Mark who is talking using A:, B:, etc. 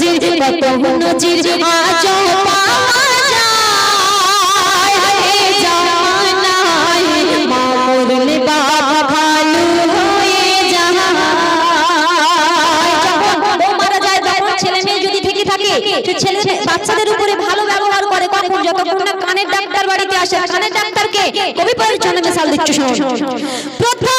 A: নজির কত নজির আজও পাওয়া যায় জামানায় মা মরলে বাবা ভালো হয়ে যায় যখন মারা যায় তখন ছেলে মেয়ে যদি থেকে থাকে সে ছেলে বাচ্চাদের উপরে ভালো ব্যবহার করে কখন যতক্ষণ না কানের ডাক্তার বাড়িতে আসে কানের ডাক্তারকে কবি পরিচয় মিশাল দিচ্ছ শুনুন প্রথম